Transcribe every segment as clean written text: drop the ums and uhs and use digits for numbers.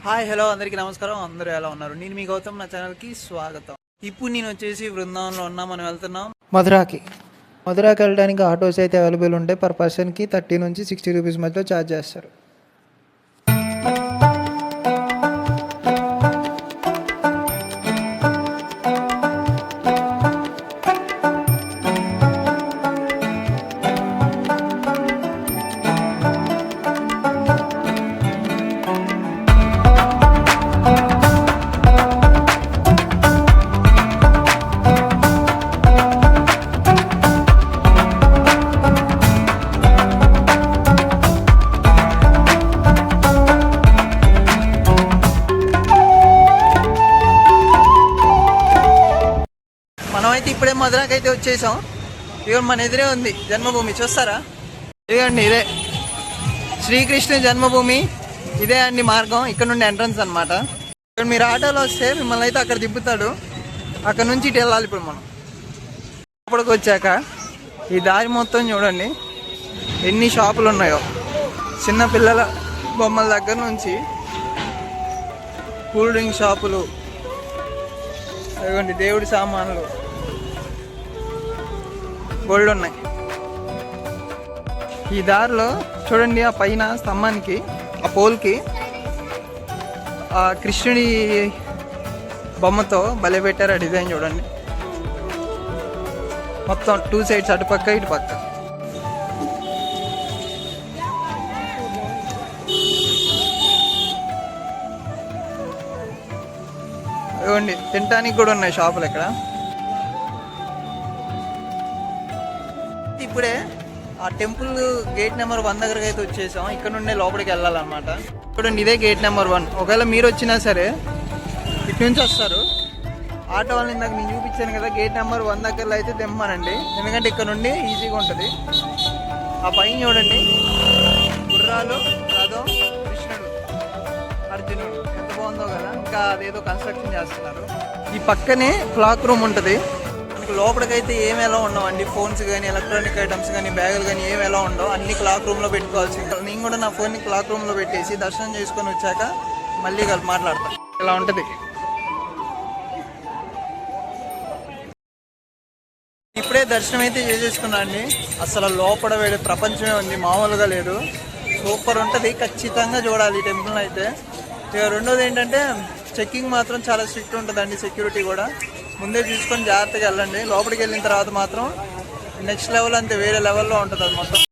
Hi hello అందరికీ నమస్కారం. అందరూ ఎలా ఉన్నారు? నేను మీ గౌతమ్, నా ఛానల్కి స్వాగతం. ఇప్పుడు నేను వచ్చేసి బృందావనంలో ఉన్నా. మనం వెళ్తున్నాం మధురాకి వెళ్ళడానికి ఆటోస్ అయితే అవైలబుల్ ఉంటాయి. పర్ పర్సన్కి 30 నుంచి 60 రూపీస్ మధ్యలో ఛార్జ్ చేస్తారు. మనమైతే ఇప్పుడే మధురాకి అయితే వచ్చేసాం. ఇక మన ఎదురే ఉంది జన్మభూమి, చూస్తారా? ఇదండి, ఇదే శ్రీకృష్ణ జన్మభూమి. ఇదే అండి మార్గం, ఇక్కడ నుండి ఎంట్రన్స్ అనమాట. ఇక్కడ మీరు ఆటోలో వస్తే మిమ్మల్ని అయితే అక్కడ దింపుతాడు. అక్కడ నుంచి ఇటు వెళ్ళాలి. ఇప్పుడు మనం లోపలికి వచ్చాక ఈ దారి మొత్తం చూడండి ఎన్ని షాపులు ఉన్నాయో. చిన్న పిల్లల బొమ్మల దగ్గర నుంచి కూల్ డ్రింక్ షాపులు, అదిగోండి దేవుడి సామాన్లు గోల్డ్ ఉన్నాయి. ఈ దారిలో చూడండి, ఆ పైన స్తంభానికి, ఆ పోల్కి ఆ కృష్ణుడి బొమ్మతో భలే పెట్టారు. ఆ డిజైన్ చూడండి, మొత్తం 2 సైడ్స్, అటుపక్క ఇటు పక్క. ఇవ్వండి, తినడానికి కూడా ఉన్నాయి షాపులు ఇక్కడ. ఇప్పుడే ఆ టెంపుల్ గేట్ నెంబర్ 1 దగ్గరకు అయితే వచ్చేసాం. ఇక్కడ నుండే లోపలికి వెళ్ళాలన్నమాట. చూడండి, ఇదే గేట్ నెంబర్ 1. ఒకవేళ మీరు వచ్చినా సరే ఇటు నుంచి వస్తారు. ఆటో వాళ్ళని ఇందాక నేను చూపించాను కదా, గేట్ నెంబర్ 1 దగ్గరలో అయితే దిమ్మనండి. ఎందుకంటే ఇక్కడ నుండి ఈజీగా ఉంటుంది. ఆ పైన చూడండి, గుర్రాలు, రథం, కృష్ణుడు, అర్జునుడు, ఎంత బాగుందో కదా. ఇంకా అదేదో కన్స్ట్రక్షన్ చేస్తున్నారు. ఈ పక్కనే క్లాక్ రూమ్ ఉంటుంది. మనకు లోపలికైతే ఏమి ఎలా ఉండవండి. ఫోన్స్ కానీ, ఎలక్ట్రానిక్ ఐటమ్స్ కానీ, బ్యాగులు కానీ ఏమి ఎలా ఉండవు. అన్ని క్లాక్ రూమ్లో పెట్టుకోవాల్సి. నేను కూడా నా ఫోన్ని క్లాక్ రూమ్లో పెట్టేసి దర్శనం చేసుకొని వచ్చాక మళ్ళీ మాట్లాడతాను. ఇలా ఉంటుంది. ఇప్పుడే దర్శనం అయితే చేసేసుకున్నా అండి. అసలు లోపల వేరే ప్రపంచమే ఉంది, మామూలుగా లేదు. సూపర్ ఉంటుంది, ఖచ్చితంగా చూడాలి ఈ టెంపుల్ని అయితే. ఇక రెండోది ఏంటంటే చెక్కింగ్ మాత్రం చాలా స్ట్రిక్ట్ ఉంటుందండి. సెక్యూరిటీ కూడా ముందే చూసుకొని జాగ్రత్తగా వెళ్ళండి. లోపలికి వెళ్ళిన తర్వాత మాత్రం నెక్స్ట్ లెవెల్, అంతే వేరే లెవెల్లో ఉంటుంది అది మొత్తం.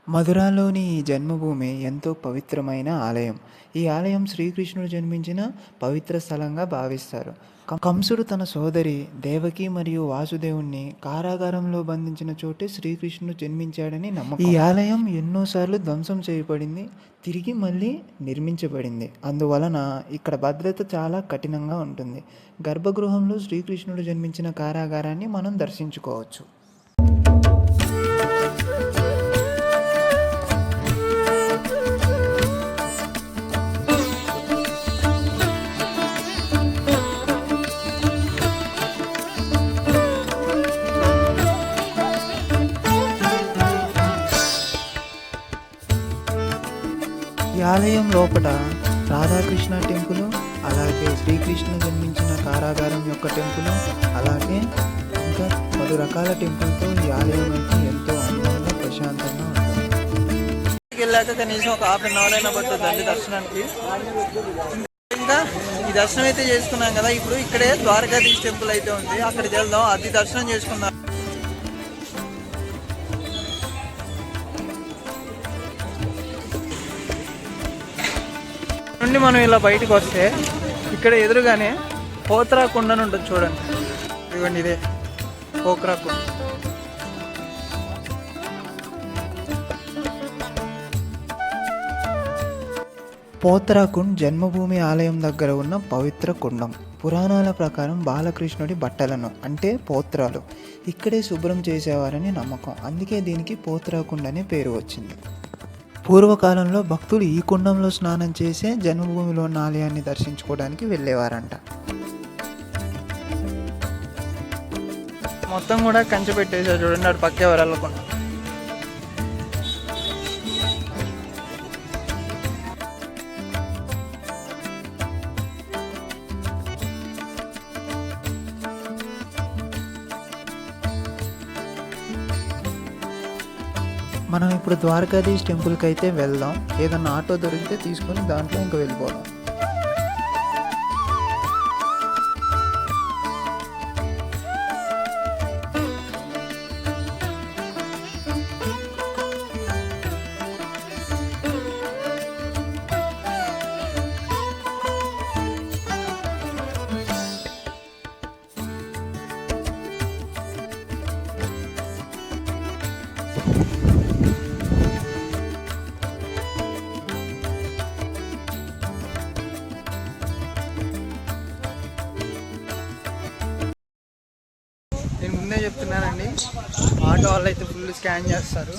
మధురాలోని ఈ జన్మభూమి ఎంతో పవిత్రమైన ఆలయం. ఈ ఆలయం శ్రీకృష్ణుడు జన్మించిన పవిత్ర స్థలంగా భావిస్తారు. కంసుడు తన సోదరి దేవకి మరియు వాసుదేవుణ్ణి కారాగారంలో బంధించిన చోటే శ్రీకృష్ణుడు జన్మించాడని నమ్మకం. ఈ ఆలయం ఎన్నోసార్లు ధ్వంసం చేయబడింది, తిరిగి మళ్ళీ నిర్మించబడింది. అందువలన ఇక్కడ భద్రత చాలా కఠినంగా ఉంటుంది. గర్భగృహంలో శ్రీకృష్ణుడు జన్మించిన కారాగారాన్ని మనం దర్శించుకోవచ్చు. ఈ ఆలయం లోపల రాధాకృష్ణ టెంపుల్, అలాగే శ్రీకృష్ణ జన్మించిన కారాగారం యొక్క టెంపుల్, అలాగే ఇంకా 10 రకాల టెంపుల్తో ఈ ఆలయం అయితే ఎంతో అందంగా, ప్రశాంతంగా ఉంటుంది. వెళ్ళాక కనీసం ఒక ½ అవర్ అయినా పడుతుంది దర్శనానికి. ఇంకా ఈ దర్శనం అయితే చేసుకున్నాం కదా. ఇప్పుడు ఇక్కడే ద్వారకాధీశ్ టెంపుల్ అయితే ఉంది, అక్కడికి వెళ్దాం. అది దర్శనం చేసుకుందాం. నుండి మనం ఇలా బయటకు వస్తే ఇక్కడ ఎదురుగానే పోత్రా కుండ అని ఉంటుంది చూడండి. ఇదిగోండి, ఇదే పోత్రా కుండ. పోత్రాకుండ్ జన్మభూమి ఆలయం దగ్గర ఉన్న పవిత్ర కుండం. పురాణాల ప్రకారం బాలకృష్ణుడి బట్టలను, అంటే పోత్రాలు, ఇక్కడే శుభ్రం చేసేవారని నమ్మకం. అందుకే దీనికి పోత్రాకుండ్ అనే పేరు వచ్చింది. పూర్వకాలంలో భక్తులు ఈ కుండంలో స్నానం చేసే జన్మభూమిలో ఉన్న ఆలయాన్ని దర్శించుకోవడానికి వెళ్ళేవారంట. మొత్తం కూడా కంచె పెట్టేసారు చూడండి, అటు పక్కే వెళ్ళకుండా. మనం ఇప్పుడు ద్వారకాధీష్ టెంపుల్కి అయితే వెళ్దాం. ఏదన్నా ఆటో దొరికితే తీసుకొని దాంట్లో ఇంకా వెళ్ళిపోదాం. నేను ముందే చెప్తున్నానండి, ఆటో వాళ్ళు అయితే ఫుల్ స్కాన్ చేస్తారు.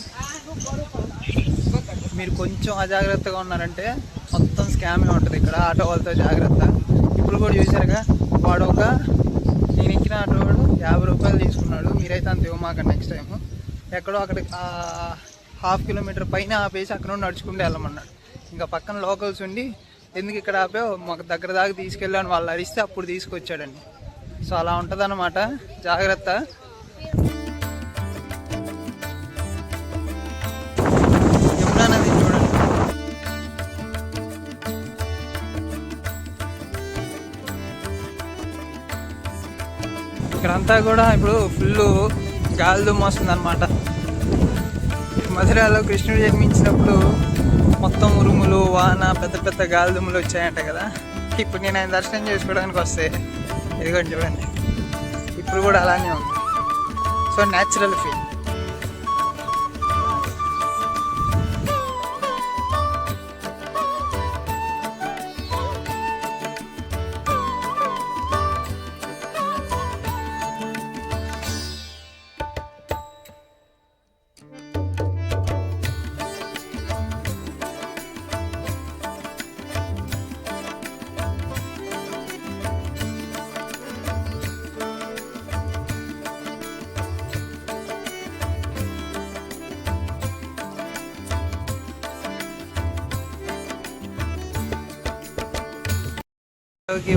మీరు కొంచెం అజాగ్రత్తగా ఉన్నారంటే మొత్తం స్కామే ఉంటుంది ఇక్కడ. ఆటో వాళ్ళతో జాగ్రత్త. ఇప్పుడు కూడా చూసారుగా, నేను ఎక్కిన ఆటో వాడు 50 రూపాయలు తీసుకున్నాడు. మీరైతే అంత ఇవ్వమాకండి నెక్స్ట్ టైం. ఎక్కడో అక్కడ 1/2 కిలోమీటర్ పైన ఆపేసి అక్కడ నుండి నడుచుకుంటూ వెళ్ళమన్నాడు. ఇంకా పక్కన లోకల్స్ ఉండి ఎందుకు ఇక్కడ ఆపావు, మాకు దగ్గర దాకా తీసుకెళ్ళాను వాళ్ళు అరిస్తే అప్పుడు తీసుకొచ్చాడండి. సో అలా ఉంటుంది అన్నమాట, జాగ్రత్త. యమునా నది చూడండి. ఇక్కడంతా కూడా ఇప్పుడు ఫుల్ గాలి దుమ్ము వస్తుంది అనమాట. మధురాలో కృష్ణుడు జన్మించినప్పుడు మొత్తం ఉరుములు, వాన, పెద్ద పెద్ద గాలి దుమ్ములు వచ్చాయంట కదా. ఇప్పుడు నేను ఆయన దర్శనం చేసుకోవడానికి వస్తే ఇదిగోండి చూడండి, ఇప్పుడు కూడా అలానే ఉంది. So natural feel.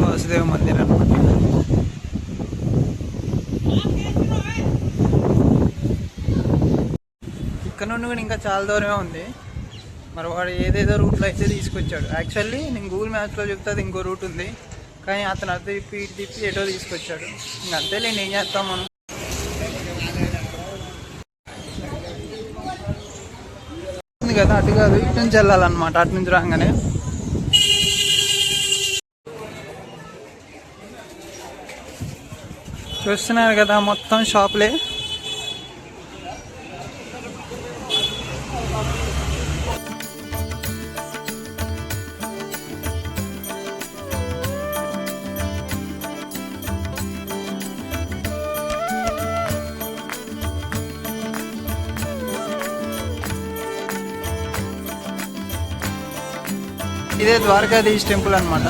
Vasudeva Mandir అనమాట. ఇక్కడ నుండి కూడా ఇంకా చాలా దూరమే ఉంది. మరి వాడు ఏదేదో రూట్లో అయితే తీసుకొచ్చాడు. యాక్చువల్లీ నేను గూగుల్ మ్యాప్స్లో చెప్తే అది ఇంకో రూట్ ఉంది, కానీ అతను అటు తిప్పి ఎటో తీసుకొచ్చాడు. ఇంక అంతేలే, ఏం చేస్తాం మనం. కదా అటు కాదు, ఇటు నుంచి వెళ్ళాలన్నమాట. అటు నుంచి రాగానే చూస్తున్నారు కదా, మొత్తం షాపులే. ఇదే ద్వారకాధీష్ టెంపుల్ అన్నమాట.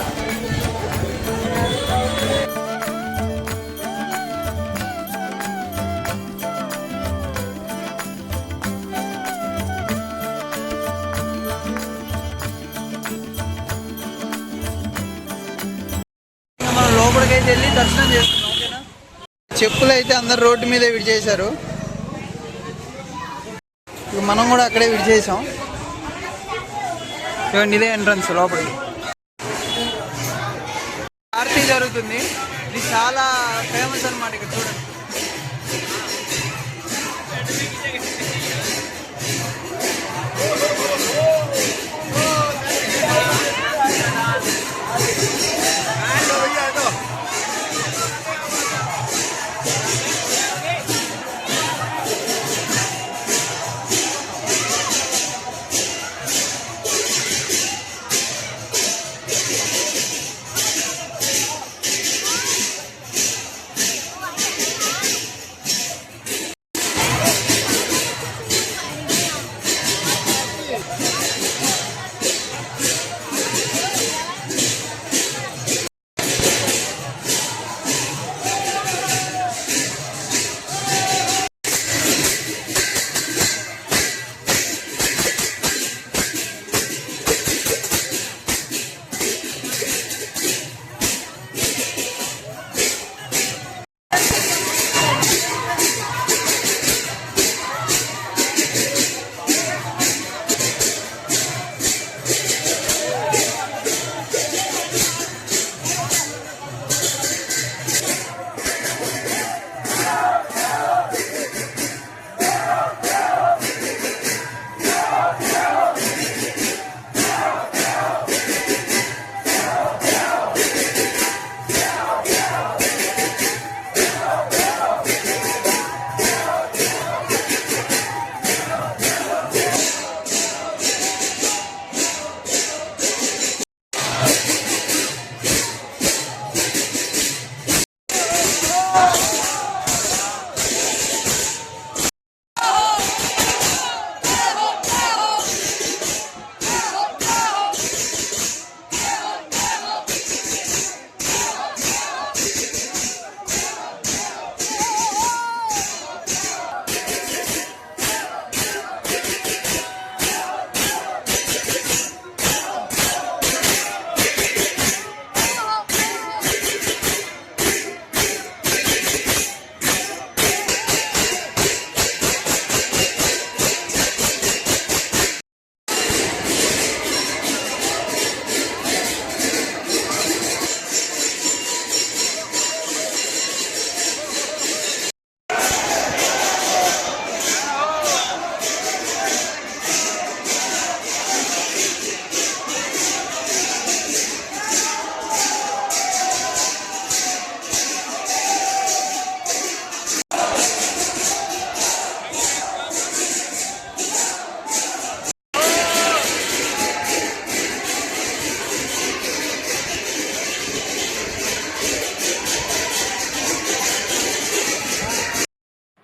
మనం లోపలికైతే వెళ్ళి దర్శనం చేసుకున్నాం, ఓకేనా. చెప్పులు అయితే అందరు రోడ్డు మీద విడిచేశారు. ఇక మనం కూడా అక్కడే విడిచేసాం. ఇవ్వండి, ఇదే ఎంట్రన్స్ లోపలికి. ఆరతి జరుగుతుంది. ఇది చాలా ఫేమస్ అన్నమాట ఇక్కడ, చూడండి.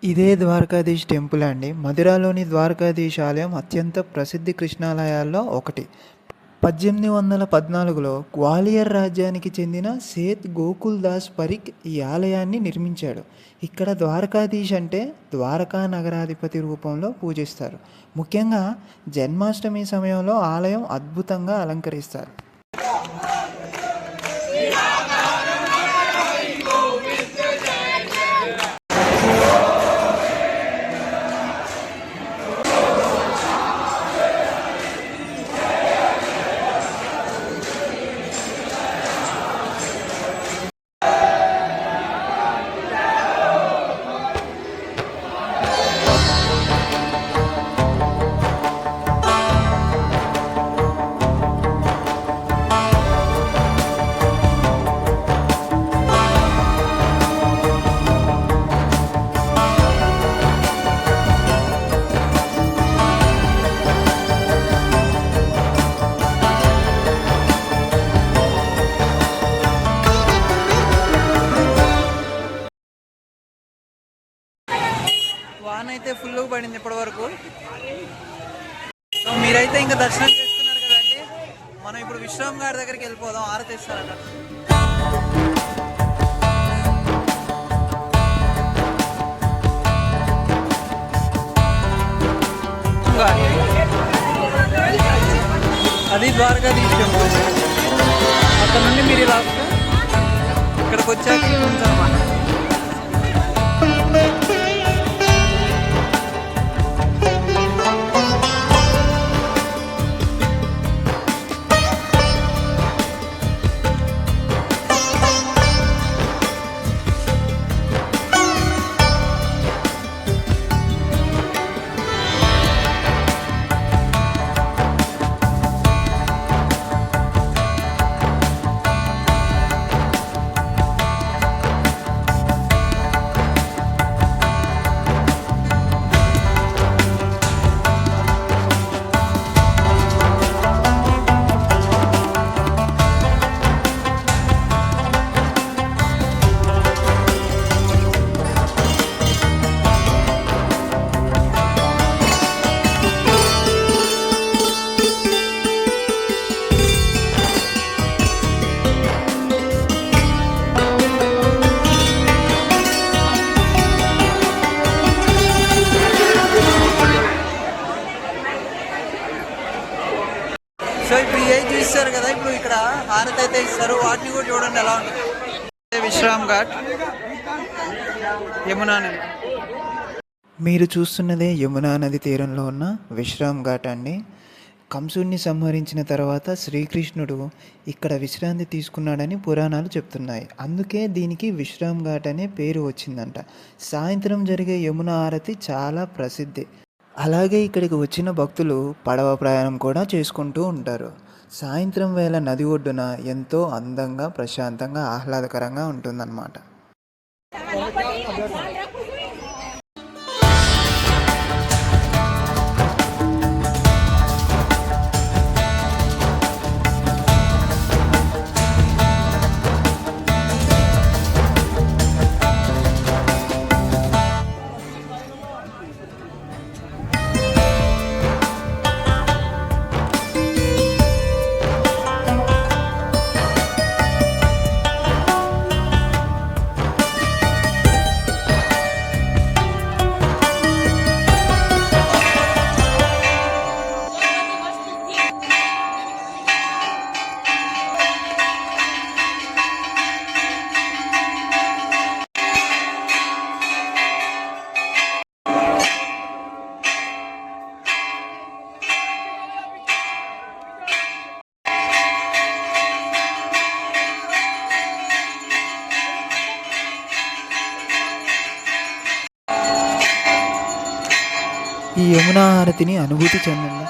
ఇదే ద్వారకాధీష్ టెంపుల్ అండి. మధురలోని ద్వారకాధీష్ ఆలయం అత్యంత ప్రసిద్ధి కృష్ణాలయాల్లో ఒకటి. 1814లో గ్వాలియర్ రాజ్యానికి చెందిన సేత్ గోకుల్ దాస్ పరిక్ ఈ ఆలయాన్ని నిర్మించాడు. ఇక్కడ ద్వారకాధీష్ అంటే ద్వారకా నగరాధిపతి రూపంలో పూజిస్తారు. ముఖ్యంగా జన్మాష్టమి సమయంలో ఆలయం అద్భుతంగా అలంకరిస్తారు. వాన అయితే ఫుల్ పడింది ఇప్పటి వరకు. మీరైతే ఇంకా దర్శనం చేసుకున్నారు కదండి. మనం ఇప్పుడు విశ్రామ్ గారి దగ్గరికి వెళ్ళిపోదాం. ఆరతి ఇస్తారట. అది ద్వారకాధీష్ టెంపుల్. అక్కడ నుండి మీరు ఇలా ఇక్కడికి వచ్చాక ఉందన్నమాట. సో ఇప్పుడు ఏ చూస్తారు కదా, ఇప్పుడు ఇక్కడ హారతి అయితే ఇస్తారు. వాటిని కూడా చూడండి ఎలా ఉంటుంది. విశ్రామ్ ఘాట్, యమునా నది. మీరు చూస్తున్నదే యమునా నది తీరంలో ఉన్న విశ్రామ్ ఘాట్ అండి. కంసుడిని సంహరించిన తర్వాత శ్రీకృష్ణుడు ఇక్కడ విశ్రాంతి తీసుకున్నాడని పురాణాలు చెప్తున్నాయి. అందుకే దీనికి విశ్రామ్ ఘాట్ అనే పేరు వచ్చిందంట. సాయంత్రం జరిగే యమునా హారతి చాలా ప్రసిద్ధి. అలాగే ఇక్కడికి వచ్చిన భక్తులు పడవ ప్రయాణం కూడా చేసుకుంటూ ఉంటారు. సాయంత్రం వేళ నది ఒడ్డున ఎంతో అందంగా, ప్రశాంతంగా, ఆహ్లాదకరంగా ఉంటుందన్నమాట. ఈ యమునా హారతిని అనుభూతి చెందండి.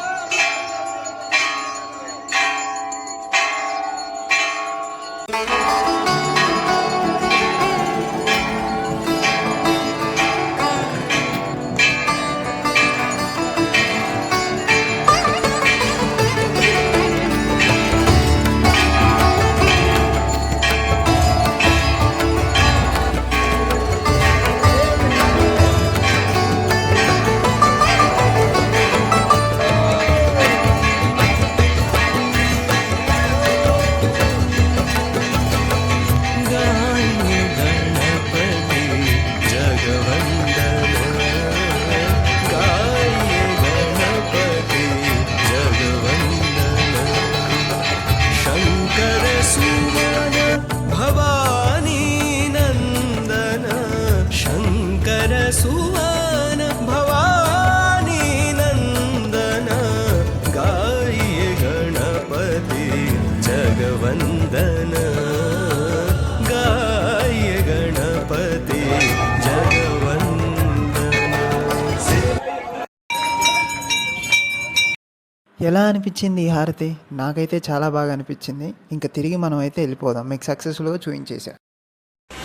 ఎలా అనిపించింది ఈ హారతి? నాకైతే చాలా బాగా అనిపించింది. ఇంకా తిరిగి మనం అయితే వెళ్ళిపోదాం. మీకు సక్సెస్ఫుల్గా చూపించేసా.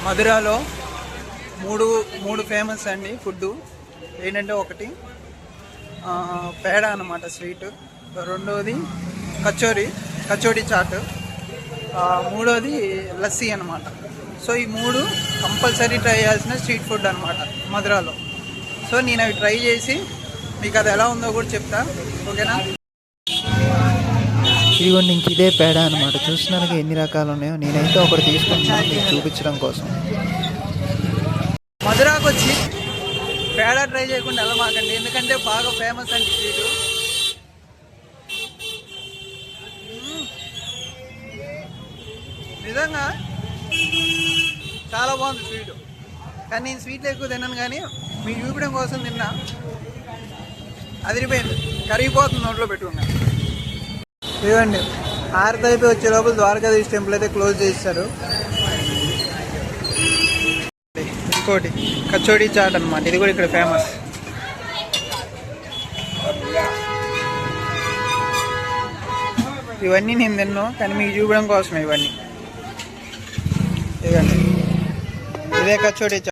మధురాలో మూడు మూడు ఫేమస్ అండి ఫుడ్. ఏంటంటే ఒకటి పేడ అన్నమాట స్వీట్, రెండోది కచోరీ చాట్, మూడోది లస్సీ అన్నమాట. సో ఈ మూడు కంపల్సరీ ట్రై చేయాల్సిన స్ట్రీట్ ఫుడ్ అనమాట మధురాలో. సో నేను అవి ట్రై చేసి మీకు అది ఎలా ఉందో కూడా చెప్తా, ఓకేనా? ఇదిగోండి, ఇంక ఇదే పేడ అనమాట. చూస్తున్నారుగా ఎన్ని రకాలు ఉన్నాయో. నేనైతే ఒకటి తీసుకుంటున్నాను మీకు చూపించడం కోసం. మధురాకు వచ్చి పేడ ట్రై చేయకుండా వెళ్ళమాకండి, ఎందుకంటే బాగా ఫేమస్ అండి స్వీటు. నిజంగా చాలా బాగుంది స్వీటు. కానీ నేను స్వీట్లు ఎక్కువ తిన్నాను, కానీ మీకు చూపించడం కోసం తిన్నా. అదిరిపోయింది, కరిగిపోతుంది నోట్లో పెట్టుకున్నా. ఇదిగోండి, హారతి అయిపోయి వచ్చే లోపల ద్వారకాధీశ్ టెంపుల్ అయితే క్లోజ్ చేస్తారు. ఇంకోటి కచోడీ చాట్ అనమాట, ఇది కూడా ఇక్కడ ఫేమస్. ఇవన్నీ నేను తిన్నాను, కానీ మీకు చూపడం కోసమే ఇవన్నీ. ఇదండి, ఇదే కచోడీ చాట్.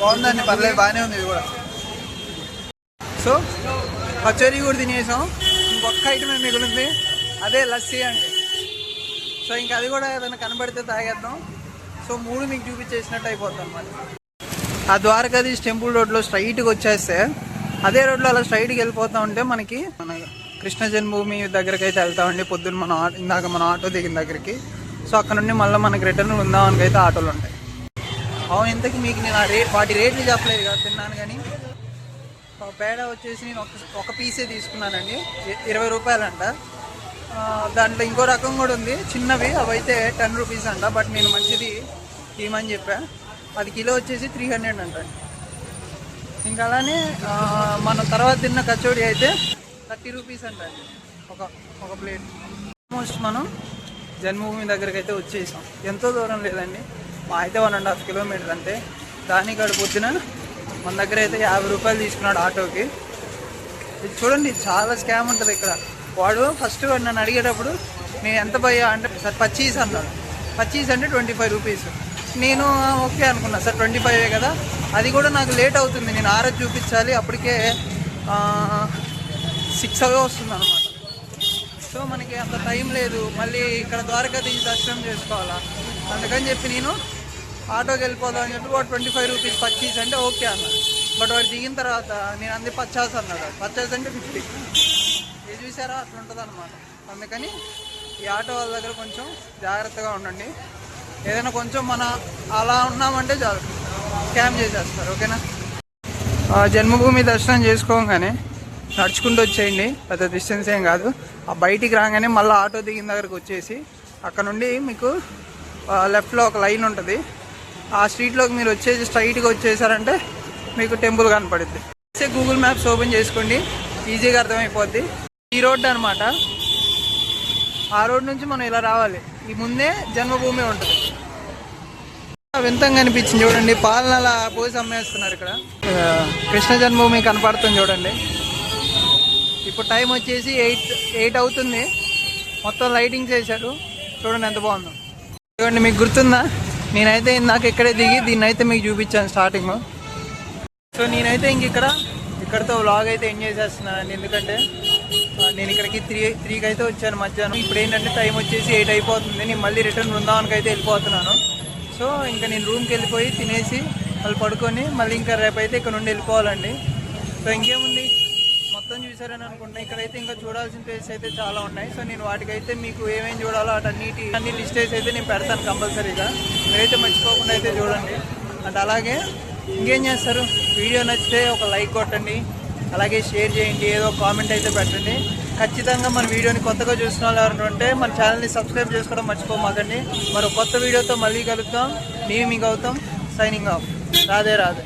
బాగుందండి, పర్లేదు, బాగానే ఉంది ఇది కూడా. సో కచోరీ కూడా తినేసాం. ఇంకొక ఐటమే మిగిలింది, అదే లస్సీ అండి. సో ఇంకా అది కూడా ఏదైనా కనబడితే తాగేద్దాం. సో మూడు మీకు చూపించేసినట్టు అయిపోతుంది అనమాట. ఆ ద్వారకాధీశ్ టెంపుల్ రోడ్లో స్ట్రైట్గా వచ్చేస్తే, అదే రోడ్లో అలా స్ట్రైట్కి వెళ్ళిపోతూ ఉంటే మనకి మన కృష్ణ జన్మభూమి దగ్గరికి అయితే వెళ్తామండి. పొద్దున్న ఇందాక మన ఆటో దిగిన దగ్గరికి. సో అక్కడ నుండి మళ్ళీ మనకి రిటర్న్ ఉందామనికి అయితే ఆటోలు ఉంటాయి. అవును, ఇంతకీ మీకు నేను వాటి రేట్లు చెప్పలేదు కదా, తిన్నాను. కానీ పేడ వచ్చేసి నేను ఒక పీసే తీసుకున్నానండి, 20 రూపాయలంట. దాంట్లో ఇంకో రకం కూడా ఉంది, చిన్నవి, అవి అయితే 10 రూపీస్ అంట. బట్ నేను మంచిది తీయమని చెప్పా. అది కిలో వచ్చేసి 300 అంట. ఇంకా అలానే మనం తర్వాత తిన్న కచోడీ అయితే 30 రూపీస్ అంట ఒక ప్లేట్. ఆల్మోస్ట్ మనం జన్మభూమి దగ్గరికి అయితే వచ్చేసాం. ఎంతో దూరం లేదండి, మా అయితే 1.5 కిలోమీటర్ అంతే. దానికి గడిపోతున్న మన దగ్గర అయితే 50 రూపాయలు తీసుకున్నాడు ఆటోకి. ఇది చూడండి, చాలా స్కామ్ ఉంటుంది ఇక్కడ. వాడు ఫస్ట్ నన్ను అడిగేటప్పుడు నేను ఎంత భయ్యా అంటే, సార్ 25 అన్నాడు. 25 అంటే 25 రూపీస్. నేను ఓకే అనుకున్నా, సార్ 25 కదా. అది కూడా నాకు లేట్ అవుతుంది, నేను ఆరోజు చూపించాలి, అప్పటికే 6 అవే వస్తుంది అనమాట. సో మనకి అంత టైం లేదు, మళ్ళీ ఇక్కడ ద్వారకాధీశ్ దర్శనం చేసుకోవాలా. అందుకని చెప్పి నేను ఆటోకి వెళ్ళిపోదాం అని చెప్పి వాడు 25 రూపీస్ 25 అంటే ఓకే అన్నాడు. బట్ వాడు దిగిన తర్వాత నేను అంది 50 అన్నాడు. 50 అంటే 50. ఇది చూసారా, అట్లా ఉంటుంది అనమాట. అందుకని ఈ ఆటో వాళ్ళ దగ్గర కొంచెం జాగ్రత్తగా ఉండండి. ఏదైనా కొంచెం మన అలా ఉన్నామంటే చాలు, స్కామ్ చేసేస్తారు, ఓకేనా? జన్మభూమి దర్శనం చేసుకోగానే నడుచుకుంటూ వచ్చేయండి, పెద్ద డిస్టెన్స్ ఏం కాదు. ఆ బయటికి రాగానే మళ్ళీ ఆటో దిగిన దగ్గరకు వచ్చేసి అక్కడ నుండి మీకు లెఫ్ట్లో ఒక లైన్ ఉంటుంది. ఆ స్ట్రీట్లోకి మీరు వచ్చేసి స్ట్రైట్గా వచ్చేసారంటే మీకు టెంపుల్ కనపడుద్ది. గూగుల్ మ్యాప్స్ ఓపెన్ చేసుకోండి, ఈజీగా అర్థమైపోద్ది. ఈ రోడ్డు అనమాట. ఆ రోడ్ నుంచి మనం ఇలా రావాలి. ఈ ముందే జన్మభూమి ఉంటుంది. వింతంగా అనిపించింది చూడండి, పాలన అలా పోసి అమ్మేస్తున్నారు ఇక్కడ. కృష్ణ జన్మభూమి కనపడుతుంది చూడండి. ఇప్పుడు టైం వచ్చేసి 8 అవుతుంది. మొత్తం లైటింగ్స్ వేశారు, చూడండి ఎంత బాగుందో. చూడండి, మీకు గుర్తుందా, నేనైతే ఇందాక ఇక్కడే దిగి దీన్ని అయితే మీకు చూపించాను స్టార్టింగ్. సో నేనైతే ఇక్కడతో వ్లాగ్ అయితే ఎంజాయ్ చేస్తున్నానండి. ఎందుకంటే నేను ఇక్కడికి 3కి అయితే వచ్చాను మధ్యాహ్నం. ఇప్పుడు ఏంటంటే టైం వచ్చేసి 8 అయిపోతుంది. నేను మళ్ళీ రిటర్న్ బృందావనికి అయితే వెళ్ళిపోతున్నాను. సో ఇంకా నేను రూమ్కి వెళ్ళిపోయి తినేసి మళ్ళీ పడుకొని మళ్ళీ ఇంకా రేపైతే ఇక్కడ నుండి వెళ్ళిపోవాలండి. సో ఇంకేముంది, మొత్తం చూసారని అనుకుంటున్నాను. ఇక్కడైతే ఇంకా చూడాల్సిన ప్లేస్ అయితే చాలా ఉన్నాయి. సో నేను వాటికైతే మీకు ఏమేమి చూడాలో అన్ని లిస్టేజ్ అయితే నేను పెడతాను కంపల్సరీగా. మీరైతే మర్చిపోకుండా అయితే చూడండి. అండ్ అలాగే ఇంకేం చేస్తారు, వీడియో నచ్చితే ఒక లైక్ కొట్టండి, అలాగే షేర్ చేయండి, ఏదో కామెంట్ అయితే పెట్టండి. ఖచ్చితంగా మన వీడియోని కొత్తగా చూసిన వాళ్ళు ఎవరైనా ఉంటే మన ఛానల్ని సబ్స్క్రైబ్ చేసుకోవడం మర్చిపోమాకండి. మరో కొత్త వీడియోతో మళ్ళీ కలుద్దాం. నేను మీకు అవుతాం. Signing off. రాధే రాధే.